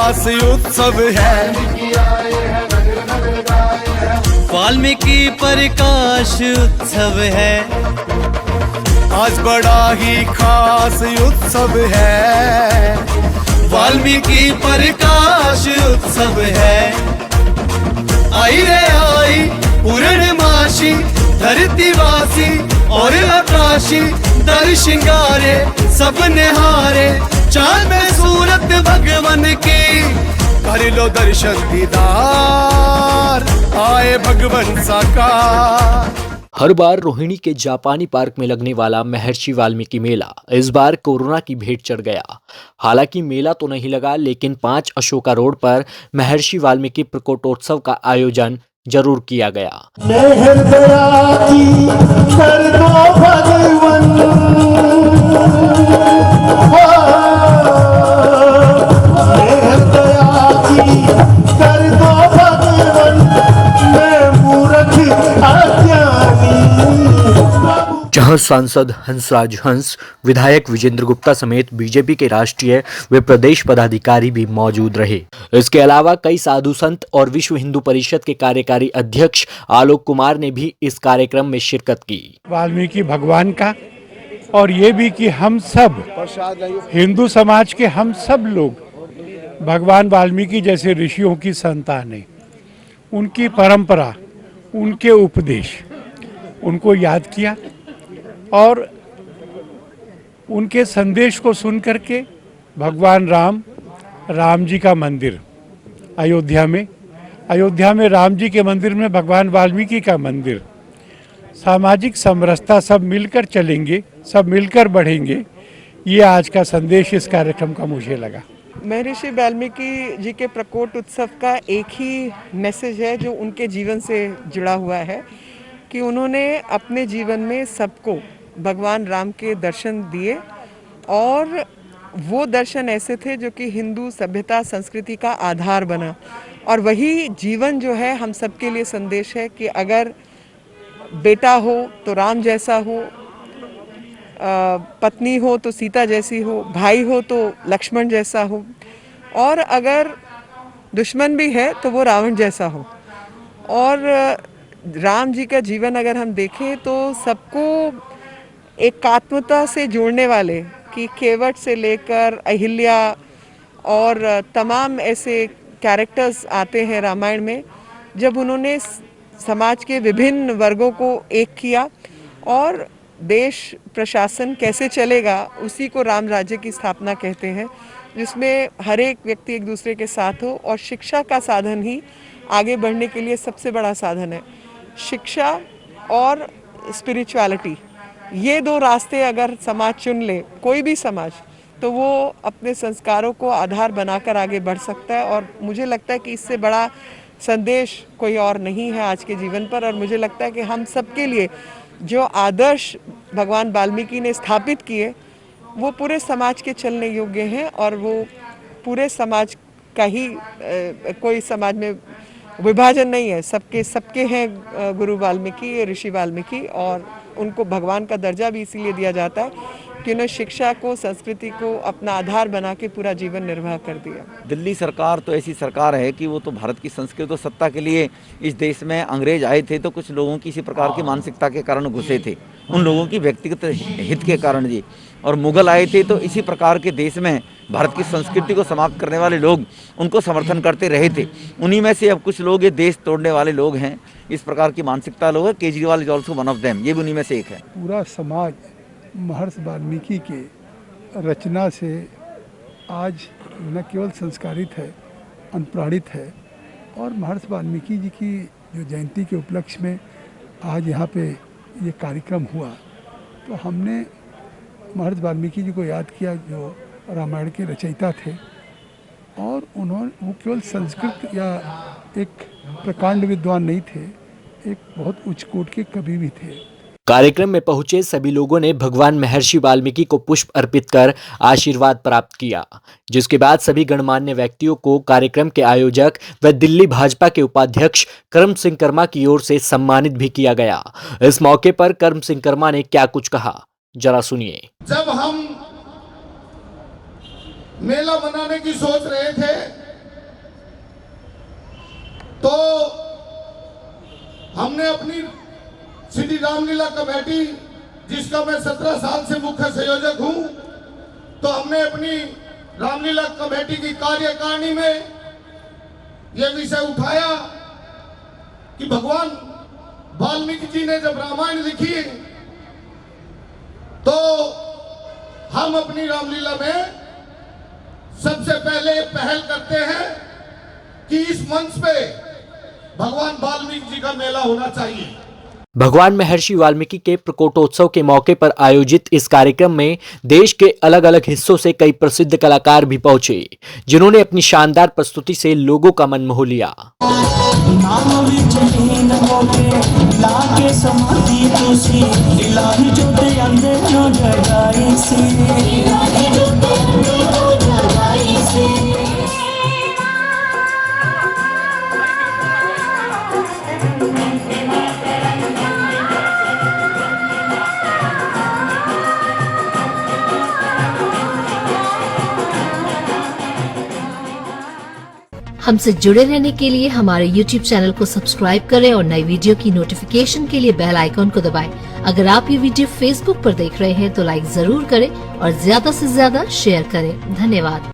खास उत्सव है। वाल्मीकि प्रकाश उत्सव है, आज बड़ा ही खास उत्सव है। वाल्मीकि प्रकाश उत्सव है। आई रे आई पूर्णमासी, धरतीवासी और आकाशी, दर श्रृंगारे सब निहारे, चांद में सूरत भगवान की, कर लो दर्शन दीदार, आए भगवान साकार। हर बार रोहिणी के जापानी पार्क में लगने वाला महर्षि वाल्मीकि मेला इस बार कोरोना की भेंट चढ़ गया। हालांकि मेला तो नहीं लगा, लेकिन 5 अशोका रोड पर महर्षि वाल्मीकि प्रकोटोत्सव का आयोजन जरूर किया गया। जहां सांसद हंसराज हंस, विधायक विजेंद्र गुप्ता समेत बीजेपी के राष्ट्रीय व प्रदेश पदाधिकारी भी मौजूद रहे। इसके अलावा कई साधु संत और विश्व हिंदू परिषद के कार्यकारी अध्यक्ष आलोक कुमार ने भी इस कार्यक्रम में शिरकत की। वाल्मीकि भगवान का, और ये भी कि हम सब हिंदू समाज के हम सब लोग भगवान वाल्मीकि जैसे ऋषियों की संतान हैं। उनकी परंपरा, उनके उपदेश, उनको याद किया और उनके संदेश को सुन करके भगवान राम जी का मंदिर अयोध्या में राम जी के मंदिर में भगवान वाल्मीकि का मंदिर, सामाजिक समरसता, सब मिलकर चलेंगे, सब मिलकर बढ़ेंगे, ये आज का संदेश इस कार्यक्रम का मुझे लगा। महर्षि वाल्मीकि जी के प्रकोट उत्सव का एक ही मैसेज है जो उनके जीवन से जुड़ा हुआ है कि उन्होंने अपने जीवन में सबको भगवान राम के दर्शन दिए, और वो दर्शन ऐसे थे जो कि हिंदू सभ्यता संस्कृति का आधार बना। और वही जीवन जो है हम सबके लिए संदेश है कि अगर बेटा हो तो राम जैसा हो, पत्नी हो तो सीता जैसी हो, भाई हो तो लक्ष्मण जैसा हो, और अगर दुश्मन भी है तो वो रावण जैसा हो। और राम जी का जीवन अगर हम देखें तो सबको एकात्मता से जोड़ने वाले, कि केवट से लेकर अहिल्या और तमाम ऐसे कैरेक्टर्स आते हैं रामायण में, जब उन्होंने समाज के विभिन्न वर्गों को एक किया और देश प्रशासन कैसे चलेगा उसी को राम राज्य की स्थापना कहते हैं, जिसमें हर एक व्यक्ति एक दूसरे के साथ हो। और शिक्षा का साधन ही आगे बढ़ने के लिए सबसे बड़ा साधन है। शिक्षा और स्पिरिचुअलिटी, ये 2 रास्ते अगर समाज चुन ले, कोई भी समाज, तो वो अपने संस्कारों को आधार बनाकर आगे बढ़ सकता है। और मुझे लगता है कि इससे बड़ा संदेश कोई और नहीं है आज के जीवन पर। और मुझे लगता है कि हम सबके लिए जो आदर्श भगवान वाल्मीकि ने स्थापित किए वो पूरे समाज के चलने योग्य हैं, और वो पूरे समाज का ही कोई समाज में विभाजन नहीं है, सबके हैं गुरु वाल्मीकि, ऋषि वाल्मीकि, और उनको भगवान का दर्जा भी इसीलिए दिया जाता है कि उन्होंने शिक्षा को, संस्कृति को अपना आधार बना के पूरा जीवन निर्वाह कर दिया। दिल्ली सरकार तो ऐसी सरकार है कि वो तो भारत की संस्कृति और सत्ता के लिए इस देश में अंग्रेज आए थे तो कुछ लोगों की इसी प्रकार की मानसिकता के कारण घुसे थे, उन लोगों की व्यक्तिगत हित के कारण जी। और मुगल आए थे तो इसी प्रकार के देश में भारत की संस्कृति को समाप्त करने वाले लोग उनको समर्थन करते रहे थे। उन्हीं में से अब कुछ लोग ये देश तोड़ने वाले लोग हैं, इस प्रकार की मानसिकता लोग हैं। Kejriwal is also one of them, ये भी उन्हीं में से एक है। पूरा समाज महर्षि वाल्मीकि के रचना से आज न केवल संस्कारित है, अनुप्राणित है। और महर्षि वाल्मीकि जी की जो जयंती के उपलक्ष्य में आज यहाँ पे ये कार्यक्रम हुआ, तो हमने महर्षि वाल्मीकि जी को याद किया जो रामायण के रचयिता थे, और उन्होंने वो केवल संस्कृत या एक प्रकांड विद्वान नहीं थे, एक बहुत उच्च कोटि के कवि भी थे। कार्यक्रम में पहुंचे सभी लोगों ने भगवान महर्षि वाल्मीकि को पुष्प अर्पित कर आशीर्वाद प्राप्त किया, जिसके बाद सभी गणमान्य व्यक्तियों को कार्यक्रम के आयोजक व दिल्ली भाजपा के उपाध्यक्ष करम सिंह कर्मा की ओर से सम्मानित भी किया गया। इस मौके पर करम सिंह कर्मा ने क्या कुछ कहा, जरा सुनिए। जब हम मेला बनाने की सोच रहे थे तो हमने अपनी श्री रामलीला कमेटी, जिसका मैं 17 साल से मुख्य संयोजक हूं, तो हमने अपनी रामलीला कमेटी की कार्यकारिणी में यह विषय उठाया कि भगवान वाल्मीकि जी ने जब रामायण लिखी तो हम अपनी रामलीला में सबसे पहले पहल करते हैं कि इस मंच पे भगवान वाल्मीकि जी का मेला होना चाहिए। भगवान महर्षि वाल्मीकि के प्रकोटोत्सव के मौके पर आयोजित इस कार्यक्रम में देश के अलग अलग हिस्सों से कई प्रसिद्ध कलाकार भी पहुंचे, जिन्होंने अपनी शानदार प्रस्तुति से लोगों का मन मोह लिया। हमसे जुड़े रहने के लिए हमारे YouTube चैनल को सब्सक्राइब करें और नई वीडियो की नोटिफिकेशन के लिए बेल आइकॉन को दबाएं। अगर आप ये वीडियो Facebook पर देख रहे हैं तो लाइक जरूर करें और ज्यादा से ज्यादा शेयर करें। धन्यवाद।